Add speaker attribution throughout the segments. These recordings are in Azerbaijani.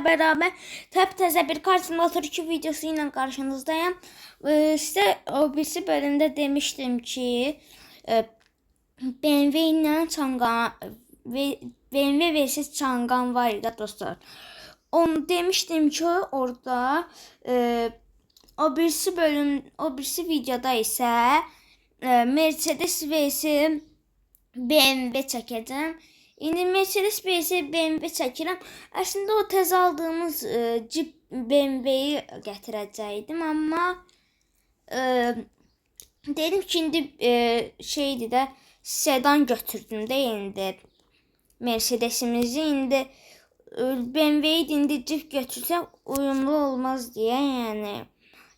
Speaker 1: beraber təptəzə bir Car Simulator 2 videosu ilə qarşınızdayım. Sizə o birisi bölümdə demişdim ki, BMW ilə Çangan ve BMW vs Çangan var idi dostlar. Onu demişdim ki orada o birisi videoda isə Mercedes vs BMW çəkəcəm. İndi Mercedes vs BMW çəkirəm. Əslində o təzə aldığımız Jeep BMW-yi gətirəcəkdim, amma dedim ki indi şeydi də sedan götürdüm də indi Mercedesimizi indi BMW-yi indi Jeep götürsəm uyumlu olmaz deyə, yəni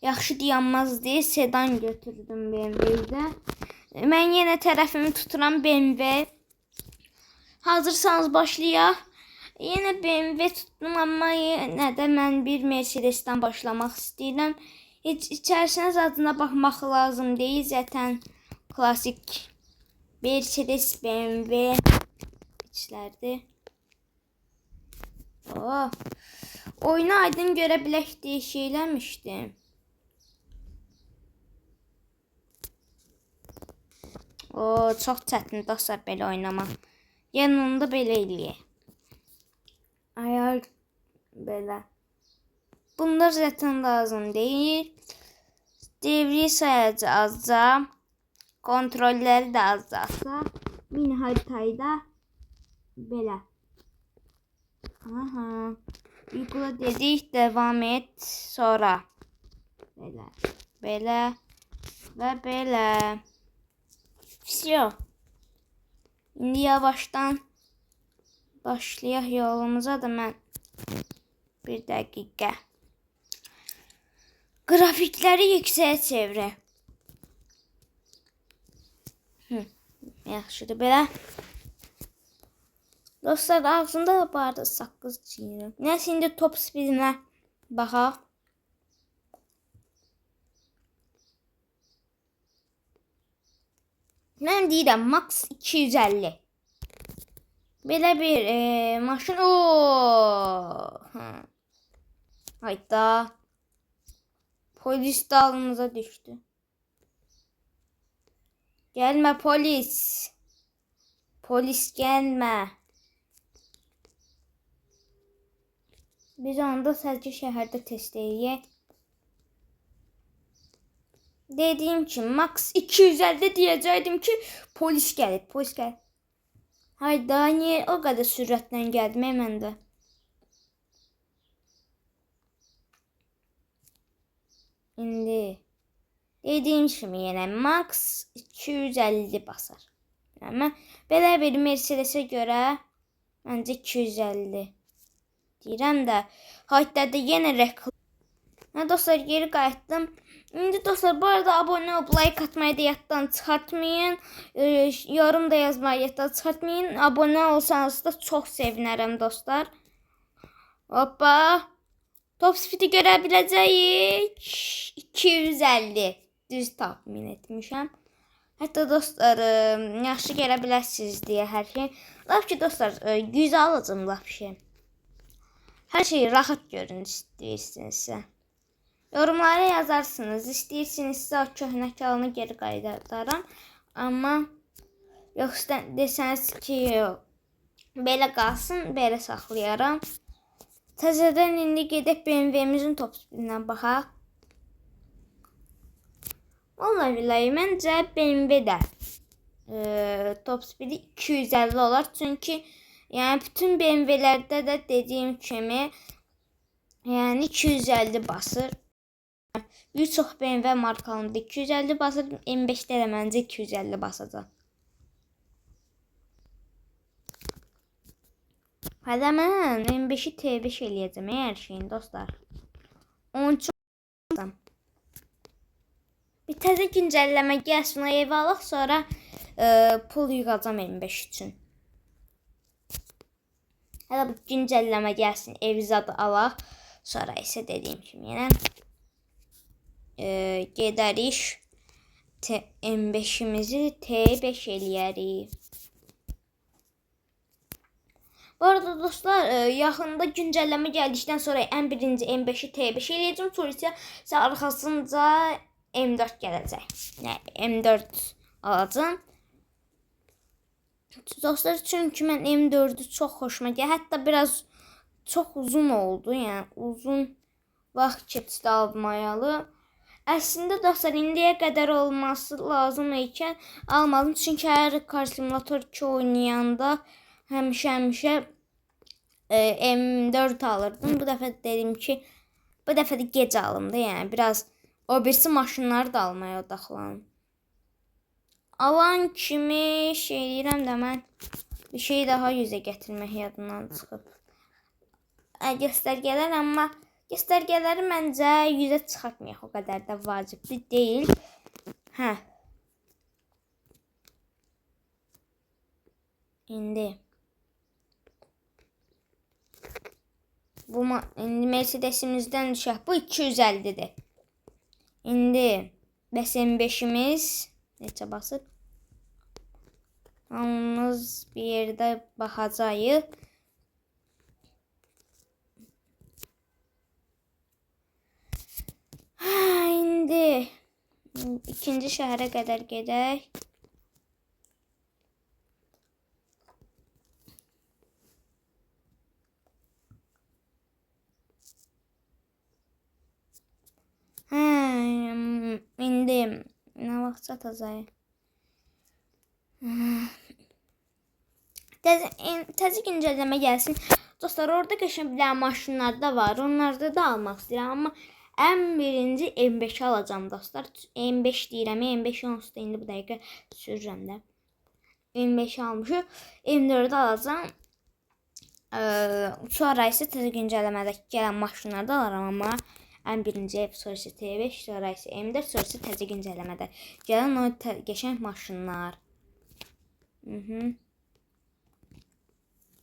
Speaker 1: yaxşı dayanmaz deyə sedan götürdüm BMW-də. Mən yenə tərəfimi tuturam BMW. Hazırsanız başlayaq. Yenə BMW tutdum, amma yenə də mən bir Mercedes-dən başlamaq istəyirəm. Heç içərisinə zadına baxmaq lazım deyil. Zaten klasik Mercedes BMW içlərdir. Oyunu aydın görə bilək değişik eləmişdim. Çox çətin dostlar belə oynamaq. Yəni onu da belə eləyək. Ayar belə. Bunlar zaten lazım deyil. Devri sayacı azca. Kontrolləri də azca. Mini haritayı da belə. Yüklə dedik, devam et. Sonra belə. Belə və belə. Всё. İndi yavaşdan başlayaq yolumuza da mən bir dəqiqə. Grafikləri yüksəyə çevirək. Yaxşıdır belə. Dostlar ağzında da barda saqqız çiğnirəm. Nəysə indi top speedinə baxaq. Mən deyirəm max 250. Belə bir maşın. Hayda. Polis dalımıza düşdü. Gəlmə polis. Polis gəlmə. Biz onda sadəcə şəhərdə test edək. Dediyim ki max 250 deyəcəkdim ki polis gəlir. Polis gəlir. Hayda, niyə o qədər sürətlə gəldim məndə? İndi dediyim kimi yenə max 250 basar. Yəni belə bir Mercedes-ə görə məncə 250 deyirəm də. Hatta da yenə reklam. Dostlar geri qayıtdım. İndi dostlar bu arada abone olup like atmayı da yaddan çıxartmayın. Yorum da yazmayı yaddan çıxartmayın. Abone olsanız da çox sevinərəm dostlar. Hoppa. Top speed'i görə biləcəyik. 250. Düz tahmin etmişəm. Hətta dostlar yaxşı görə biləsiniz deyə hər şey. Laf ki dostlar 100 alacağım laf şey. Hər şey rahat görün istəyirsinizsə. Yorumlara yazarsınız. İstəyirsinizsə o köhnə kalını geri qaytardaram. Amma yoxsa desəniz ki belə qalsın, belə saxlayaram. Təzədən indi gedək BMW-mizin top speedindən baxaq. Vallahi billahi məncə BMW-də top speedi 250 olar. Çünki yəni bütün BMW-lərdə də dediyim kimi yəni 250 basır. Bir çox BMW markalarında 250 basır. M5-də də məncə 250 basacaq. Hələ mən M5-i T5 eləyəcəm hər şeyin dostlar. Onun üçün bir təzə güncəlləmə gəlsin, o ev alaq, sonra pul yığacam M5 üçün. Hələ bu güncəlləmə gəlsin, ev zadı alaq, sonra isə dediyim kimi yenə gedərik M5-imizi T5 eləyərik. Bu arada dostlar, yaxında güncəlləmə gəldikdən sonra ən birinci M5-i T5 eləyəcəm, sonra isə arxasınca M4 gələcək. Yəni M4 alacağım. Dostlar, çünki mən M4'ü çox xoşuma gəlir. Hətta biraz çox uzun oldu, yəni uzun vaxt keçdi almayalı. Əslində dostlar, indiyə qədər olması lazım ikən almadım. Çünki hər Car Simulator 2 oynayanda həmişə M4 alırdım. Bu dəfə dedim ki, bu dəfə də gec alındı. Yəni biraz o birisi maşınları da almaya odaqlanım. Alan kimi şey deyirəm də mən bir şey daha yüzə gətirmək yadımdan çıxıb. Göstərgələr, amma göstərgələri məncə yüzə çıxartmayaq, o qədər də vacibli deyil. İndi indi Mercedesimizdən düşək. Bu 250-dir. İndi bəs M5-imiz neçə basıb? Yalnız bir yerdə baxacağıq. İndi ikinci şəhərə qədər gedək. İndi nə vaxt çatacaq? Təzə güncəlləmə gəlsin. Dostlar, orada qəşəng bir maşınlar da var. Onlarda da almaq istəyirəm, amma ən birinci M5 alacağım dostlar. M5 deyirəm, M5 onsuz da indi bu dəqiqə sürürəm də. M5 almışıq. M4 alacağım. Sonra isə təzə güncəlləmədəki gələn maşınları da alaram, amma ən birinci sonra isə T5, sonra isə M4, sonra isə təzə güncəlləmədə gələn o qəşəng maşınlar.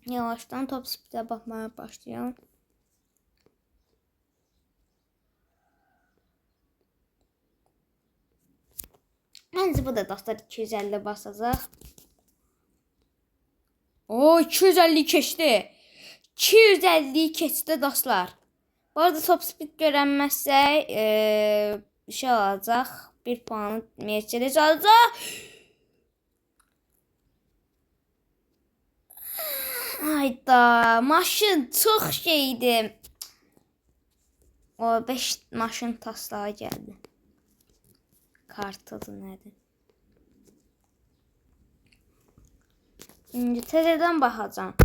Speaker 1: Yavaşdan top speed'e bakmaya başlayalım. Məncə bu da dostlar 250 basacaq. O 250 keçdi. 250 keçdi dostlar. Bu arada top speed görənməzsə şey alacaq. 1 puanı Mercedes alacaq. Hayda, maşın çox şeydi. O 5 maşın taslağı gəldi. Kartıdır nədir? İndi təzədən baxacağım.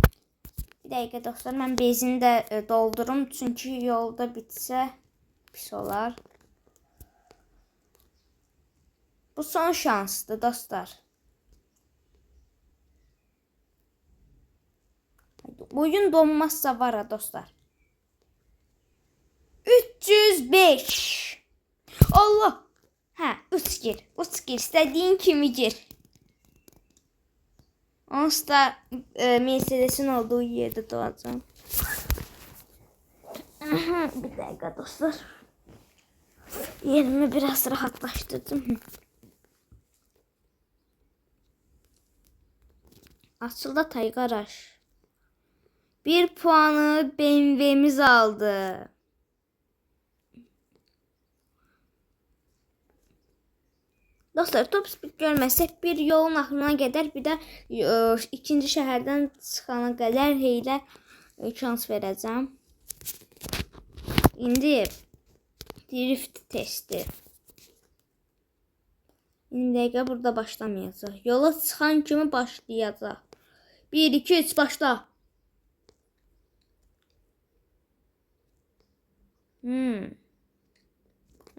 Speaker 1: Bir dəqiqə dostlar, mən benzini də doldurum. Çünki yolda bitsə pis olar. Bu son şansdır dostlar. Oyun donmazsa var ha dostlar. 305. Allah. Ha, 3 gir. 3 gir. İstediğin kimi gir. Onsuz da Mercedes'in olduğu yerde doğacağım. Bir dakika dostlar. Yerimi biraz rahatlaştırdım. Açıldı Tay garaj. 1 puanı BMW'miz aldı. Dostlar, top speed görməsək bir yolun axırına qədər, bir də ikinci şəhərdən çıxana qədər heylə şans verəcəm. İndi drift testi. İndi dəqiqə burada başlamayacaq. Yola çıxan kimi başlayacaq. 1, 2, 3 başla.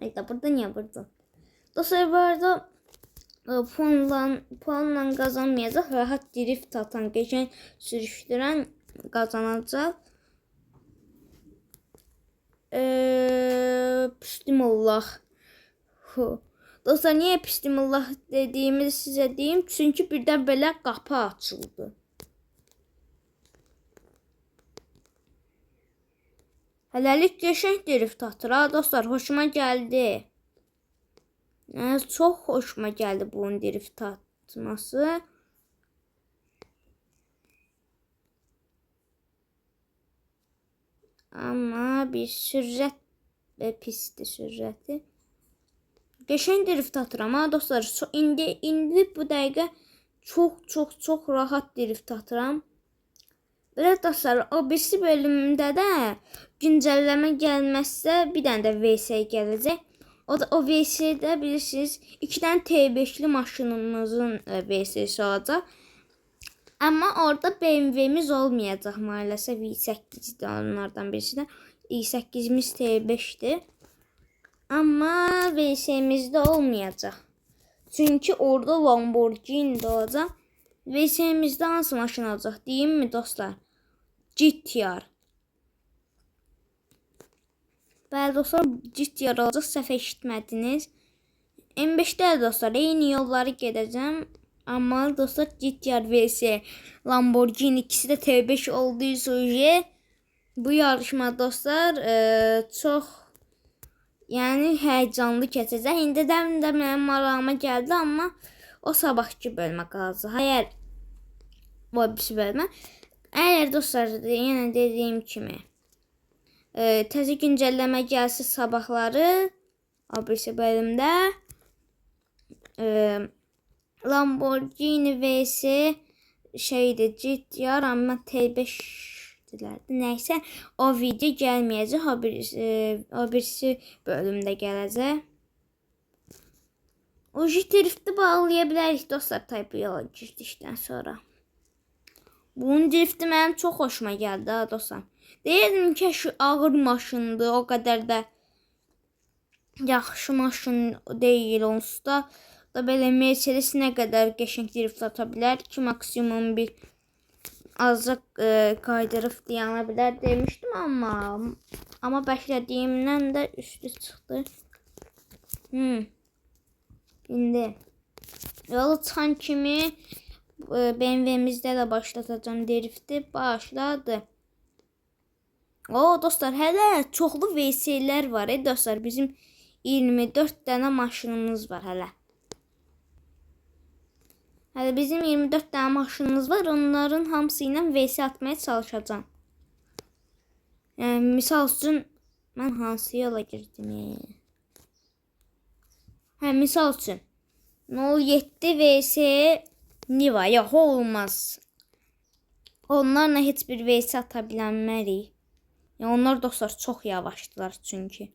Speaker 1: Hayda, burada niye burada? Dostlar, bu arada puanla kazanmayacaq. Rahat drift atan, geçen sürüştürən kazanacaq. Bismillah. Dostlar, niye bismillah dediğimi size deyim? Çünkü birdən belə qapı açıldı. Hələlik qəşəng drift atır ha dostlar, hoşuma gəldi. Çok hoşuma geldi bunun drift atması. Amma bir sürət pisdir sürəti. Qəşəng drift atıram ha dostlar. İndi bu dəqiqə çox rahat drift atıram. Belə dostlar, o birisi bölümündə də güncəlləmə gəlməzsə bir dənə də VS gələcək. O VS-də bilirsiniz 2 dənə T5'li maşınımızın VS-si olacaq. Amma orada BMW-miz olmayacaq maalesef. i8'dir onlardan birisi də. i8'imiz T5'dir. Amma VS-mizdə olmayacaq. Çünki orada Lamborghini olacaq. VS-mizdə hansı maşın olacaq deyim mi dostlar? GTR. Bəli dostlar, GTR olacaq, səhv eşitmədiniz. M5'də dostlar eyni yolları gedəcəm. Amma dostlar GTR vs Lamborghini ikisi də T5 olduğu sürece bu yarışma dostlar çox yəni həyecanlı keçəcək. İndi də mənim marağıma gəldi, amma o sabahki bölmə qalacaq. Əgər dostlar yenə dediyim kimi təzə güncəlləmə gəlsə sabahları o birisi bölümdə Lamborghini vs şeydir GTR, amma T5'dilərdi. Nəysə o video gəlməyəcək. O birisi bölümdə gələcək. O drifti bağlaya bilərik dostlar Type yola girdikdən sonra. Bunun drifti mənim çox xoşuma gəldi ha dostlar. Deyirdim ki şu ağır maşındır, o qədər də yaxşı maşın deyil onsuz da. Belə Mercedes nə qədər qəşəng drift ata bilər ki, maksimum bir azıq qaydırıb dayana bilər demişdim, amma bəklədiyimdən də üstü çıxdı. İndi yolu çıxan kimi BMW-mizdə də başlatacağım drifti. Başladı. O dostlar, hələ çoxlu VS-lər var dostlar. Bizim 24 dənə maşınımız var hələ. Hələ bizim 24 dənə maşınımız var. Onların hamısı ilə VS atmaya çalışacağım. Yəni misal üçün mən hansı yola girdim? Misal üçün 07 vs Niva. Yox, olmaz. Onlarla heç bir VS ata bilmərik. Onlar dostlar çox yavaşdılar çünki.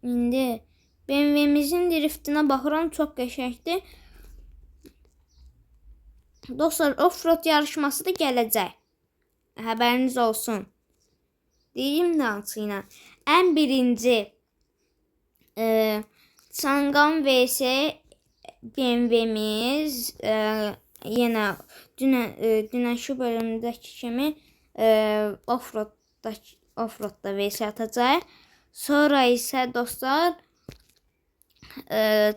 Speaker 1: İndi BMW-mizin driftinə baxıram, çox qəşəngdir. Dostlar, offroad yarışması da gələcək. Həbəriniz olsun. Deyim də hansı ilə. Ən birinci Çangan vs BMW-miz yenə dünənki bölümdəki kimi offroadda VS atacaq. Sonra isə dostlar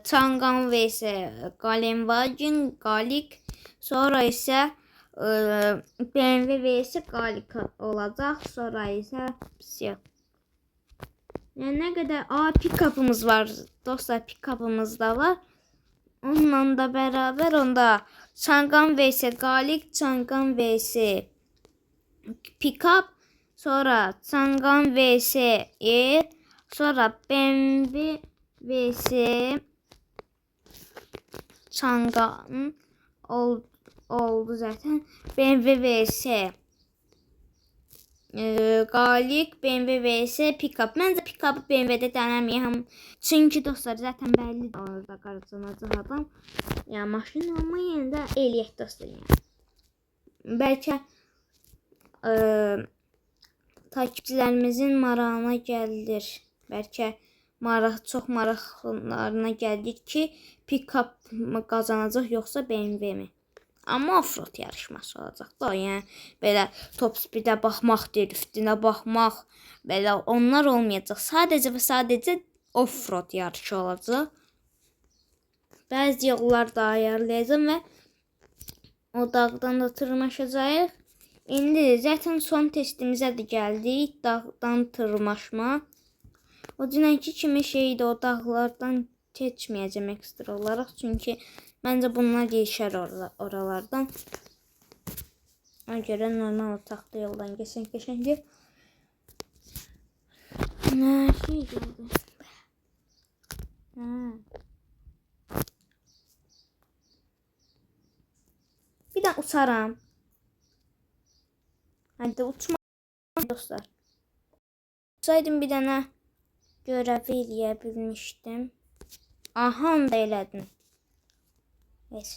Speaker 1: Çangan vs Galenwagen Galik. Sonra isə BMW vs Galik olacaq. Sonra isə yəni nə qədər pick-up'ımız var dostlar, pick-up'ımız da var. Onunla da bərabər onda Çangan vs Galik, Çangan vs pick-up, sonra Çangan vs sonra BMW vs Çangan oldu zaten. BMW vs Galik, BMW vs pick-up. Məncə pick-up'ı BMW-də denəməyəm. Çünki dostlar zaten bəlli də orada qarşılanacaq adam. Yəni maşın olma yerində eləyək dostlar. Yəni. Bəlkə takipçilərimizin marağına gəlir. Bəlkə çox maraqlarına gəldik ki, pick-up mı qazanacaq yoxsa BMW mi? Amma offroad yarışması olacaq da. Yəni belə top speed'ə baxmaq, driftinə baxmaq, belə onlar olmayacaq. Sadəcə və sadəcə offroad yarışı olacaq. Bəzi yollar da ayarlayacağım və o dağdan da tırmaşacağıq. İndi zaten son testimizə də gəldik. Dağdan tırmaşma. O dünənki kimi şeydi, o dağlardan keçməyəcəm ekstra olaraq. Çünki məncə bunlar geçər oralardan. Ona görə normal taxta yoldan keçən. Nə şey gəldi? Bir də uçaram. Hadi uçma dostlar. Uçsaydım bir dənə görəv eləyə bilmişdim. Aha, onu da elədim. Yes.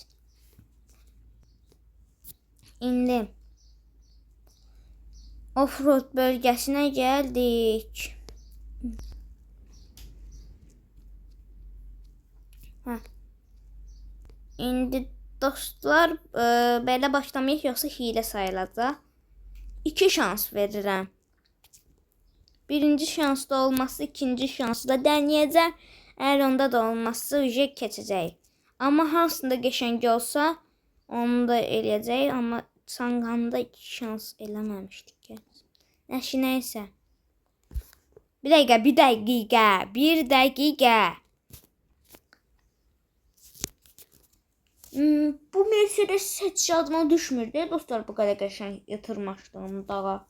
Speaker 1: İndi offroad bölgəsinə gəldik. İndi dostlar, belə başlamayaq, yoxsa hilə sayılacaq. 2 şans verirəm. Birinci şansda olmazsa ikinci şansda deneyəcəm. Əgər onda da olmazsa ücret keçəcək. Amma hansında qəşəng olsa onu da eləyəcək. Amma Çanqanda 2 şans eləməmişdik. Nəysə. Bir dəqiqə. Bu Mercedes heç yadıma düşmürdü. Dostlar, bu qədər qəşəng yatırmışdım dağa.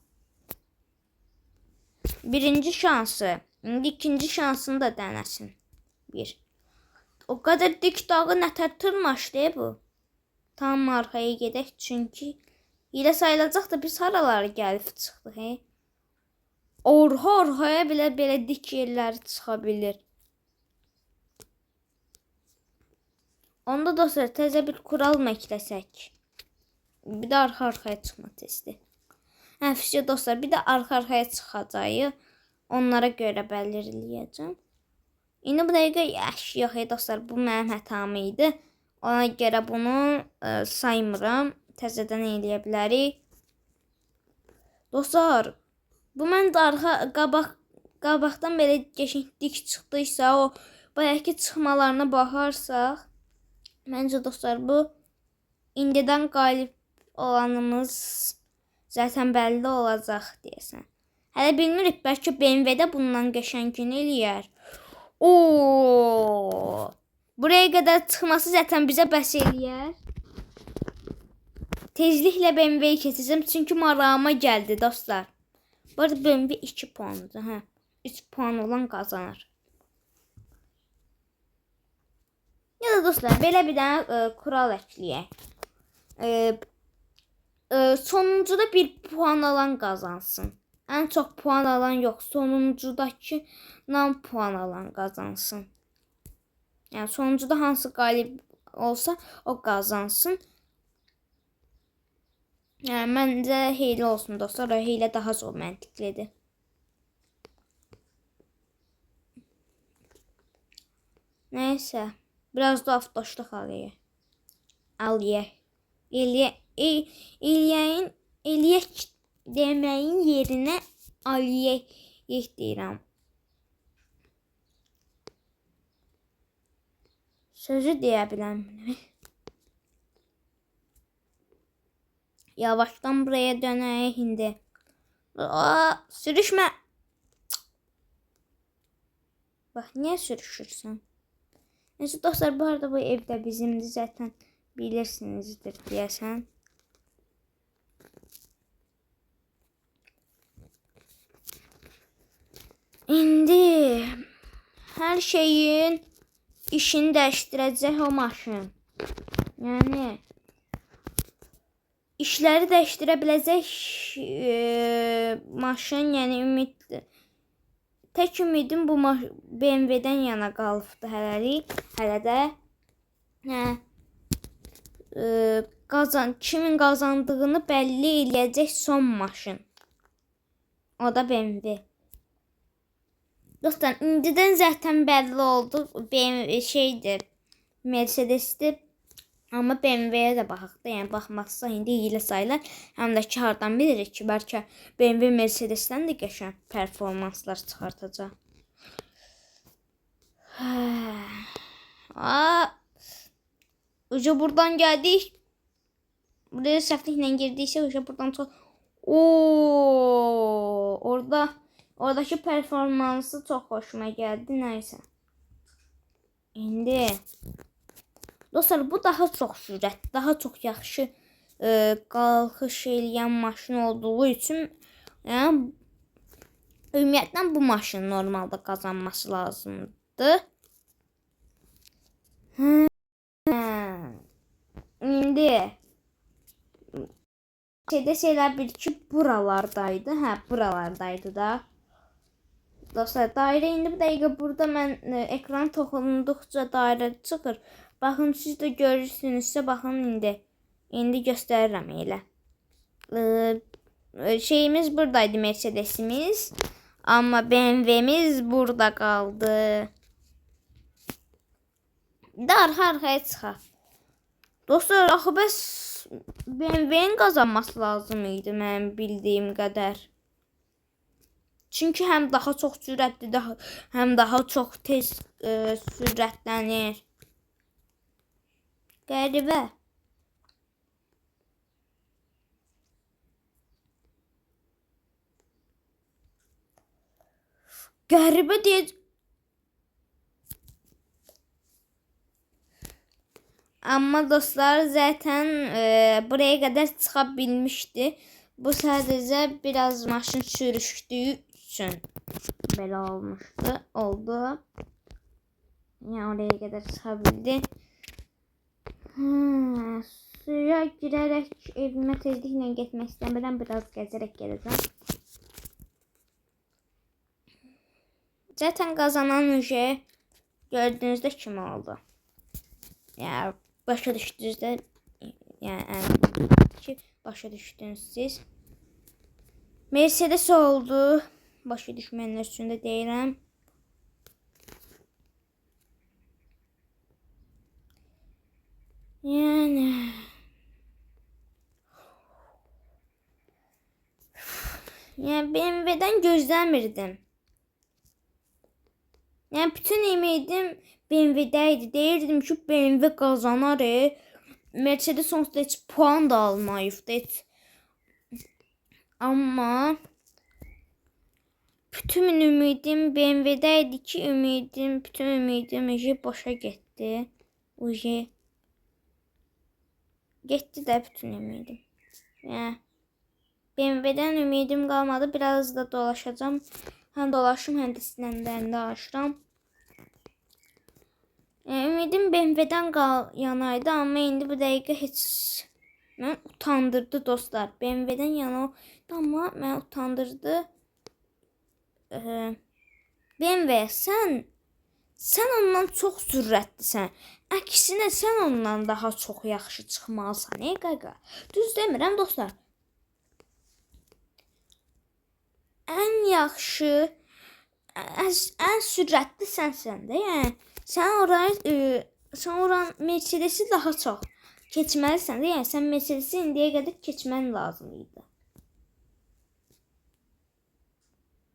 Speaker 1: Birinci şansı. İndi ikinci şansını da dənəsin. O qədər dik dağı nətər tırmaşdı bu. Tam arxaya gedək, çünki ilə sayılacaq da biz haralara gəlib çıxdıq. Arxaya belə dik yerləri çıxa bilir. Onda dostlar təzə bir kural məkləsək. Bir də arxa-arxaya çıxma testi. Həfizcə dostlar, bir də arxa-arxaya çıxacağıq. Onlara görə belirləyəcəm. İndi bu dəqiqə yox dostlar, bu mənim hətam idi. Ona görə bunu saymıram. Təzədən eləyə bilərik. Dostlar, bu mən də qabaqdan belə qəşəng dik çıxdıysa, o bayaqki çıxmalarına baxarsaq, məncə dostlar, bu indidən qalib olanımız zaten belli olacaq deyəsən. Hələ bilmirik, bəlkə BMW-də bundan qəşəng gün eləyər. Buraya qədər çıxması zaten bizə bəs eləyər. Tezliklə BMW-yi keçəcəm, çünki marağıma gəldi dostlar. Bu arada BMW 2 puandır. 3 puan olan qazanır. Ya da dostlar, belə bir dənə kural əkləyək. Sonuncuda 1 puan alan qazansın. Ən çox puan alan yox, sonuncudakı puan alan qazansın. Yəni sonuncuda hansı qalib olsa o qazansın. Yəni məncə hiylə olsun dostlar, o hiylə daha çox məntiqlidir. Nəysə, biraz da avtoşluq eləyək deməyin yerinə aliyək deyirəm. Sözü deyə biləm. Yavaşdan buraya dönək indi. Sürüşmə. Bax, niyə sürüşürsən? Neyse dostlar, bu arada bu evdə bizimdir, zaten bilirsinizdir deyəsən. İndi hər şeyin işini dəyişdirəcək o maşın. Yəni işləri dəyişdirə biləcək maşın, yəni ümid. Tək ümidim bu BMW-dən yana qalıbdı hələlik. Hələ də kimin qazandığını bəlli eləyəcək son maşın. O da BMW. Dostlar, indidən zaten bəlli oldu. BMW şeydir, Mercedes'dir. Amma BMW-yə də baxaq da, yəni baxmazsa indi hiylə sayılır. Həm də ki, hardan bilirik ki, bəlkə BMW Mercedes-dən də qəşəng performanslar çıxartacaq. Uca buradan gəldik. Buraya səhvliklə girdiksə, uca buradan çox... Oradakı performansı çox xoşuma gəldi, nəysə. İndi... Dostlar, bu daha çox sürət, daha çox yaxşı qalxış eləyən maşın olduğu üçün yəni ümumiyyətlə bu maşın normalda qazanması lazımdır. İndi şeylər bil ki buralardaydı. Hə, buralardaydı da. Dostlar, dairə indi bir dəqiqə burada mən ekran toxunduqca dairə çıxır. Baxın, siz də görürsünüzsə, baxın indi. İndi göstərirəm elə. Şeyimiz buradaydı, Mercedesimiz. Amma BMW'miz burada qaldı. Bir də arxa-arxaya çıxaq. Dostlar, axı bəs BMW-nin qazanması lazım idi mənim bildiyim qədər. Çünki həm daha çox sürətlidir, həm daha çox tez sürətlənir. Qəribə. Qəribə deyəcək. Amma dostlar zaten buraya qədər çıxa bilmişdi. Bu sadəcə biraz maşın sürüşdüyü üçün belə oldu. Yəni oraya qədər çıxa bildi. Suya girərək evimə tezliklə getmək istəmirəm. Biraz gəzərək gedəcəm. Zaten qazanan ücret gördüğünüzdə kimi oldu. Yəni başa düşdünüzdə, yəni başa düşdünüz siz. Mercedes oldu. Başa düşmənlər üçün də deyirəm. Yəni BMW-dən gözləmirdim. Yəni bütün ümidim BMW-də idi. Deyirdim ki, BMW qazanar. Mercedes onsuz heç puan da almayıbdı heç. Amma bütün ümidim BMW-də idi ki, bütün ümidim boşa getdi. Getdi də bütün ümidim. Yəni BMW-dən ümidim qalmadı. Biraz da dolaşacağım. Həm dolaşım, həm də sinirlərini aşıram. Ümidim BMW-dən yanaydı, amma indi bu dəqiqə heç mən utandırdı dostlar. BMW-dən yanaydı, amma mən utandırdı. BMW, sən ondan çox sürətlisən. Əksinə sən ondan daha çox yaxşı çıxmalısan, qaqa. Düz demirəm dostlar. Ən yaxşı, ən sürətli sənsən də, yəni sən oran Mercedesi daha çox keçməlisən də, yəni sən Mercedesi indiyə qədər keçmən lazım idi.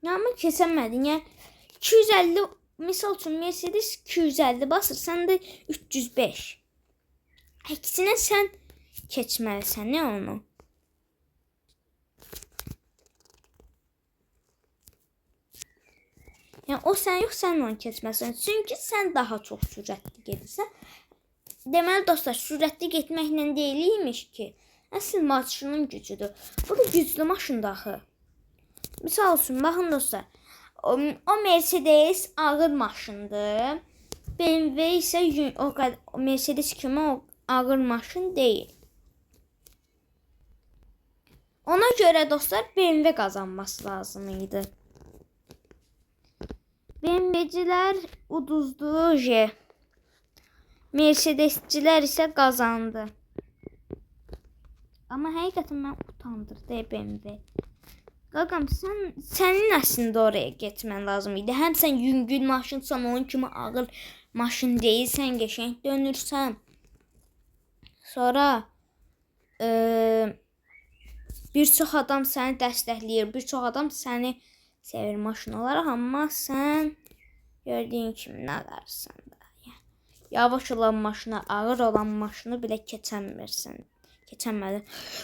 Speaker 1: Amma keçəmədin, yəni 250, misal üçün Mercedes 250 basır, sən də 305. Əksinə sən keçməlisən, nə onu? Yəni o sən yox, sən onu keçməlisən. Çünki sən daha çox sürətli gedirsən. Deməli dostlar, sürətli getməklə deyilmiş ki, əsl maşının gücüdür. Bu da güclü maşındır axı. Misal üçün, baxın dostlar, o Mercedes ağır maşındır. BMW isə o Mercedes kimi o ağır maşın deyil. Ona görə dostlar, BMW qazanması lazım idi. BMW'cilər uduzdu, Mercedescilər isə qazandı. Amma həqiqətən mən utandırdı BMW. Qaqam, sənin əslində oraya getmən lazım idi. Həm sən yüngül maşınsan, onun kimi ağır maşın deyilsən, qəşəng dönürsən. Sonra bir çox adam səni dəstəkləyir, bir çox adam səni sevir maşın olaraq, amma sən gördüyün kimi nə qarırsan da. Yavaş olan maşına, ağır olan maşını belə keçəmədin.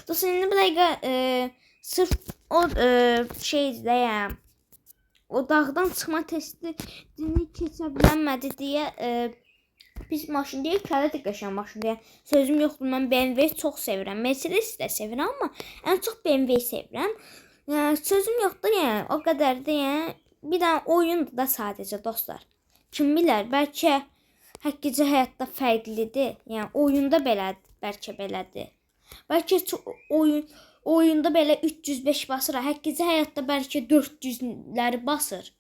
Speaker 1: Dostlar, indi bir dəqiqə sırf o şeydə, o dağdan çıxma testini keçə bilənmədi deyə pis maşın deyil, hələ də qəşəng maşın deyil. Sözüm yoxdur, mən BMW çox sevirəm. Mercedes də sevirəm, amma ən çox BMW sevirəm. Yəni, sözüm yoxdur, yəni, o qədər də, yəni, bir dənə oyundur da sadəcə, dostlar. Kim bilər, bəlkə həqiqi həyatda fərqlidir. Yəni, oyunda belədir, bəlkə belədir. Bəlkə oyunda belə 305 basır, həqiqi həyatda bəlkə 400-ləri basır.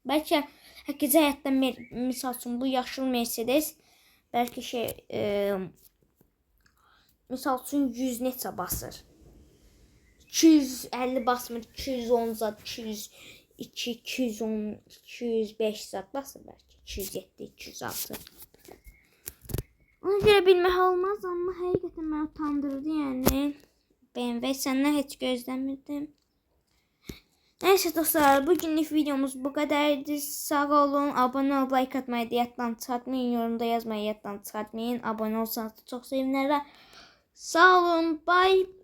Speaker 1: Bəlkə həqiqi həyatda misal üçün bu yaşıl Mercedes bəlkə misal üçün 100 neçə basır. 250 basmır, 210 zat, 202, 210, 205 zat basır bəlkə. 207, 206. Ona görə bilmək olmaz, amma həqiqətən məni utandırdı, yəni. BMW səndən heç gözləmirdim. Neyse dostlar, bugünlük videomuz bu kadardı. Sağ olun, abone ol, like atmayı yaddan çıxartmayın, yorumda yazmayı yaddan çıxartmayın. Abone olsanız da çox sevinirəm. Sağ olun, bye.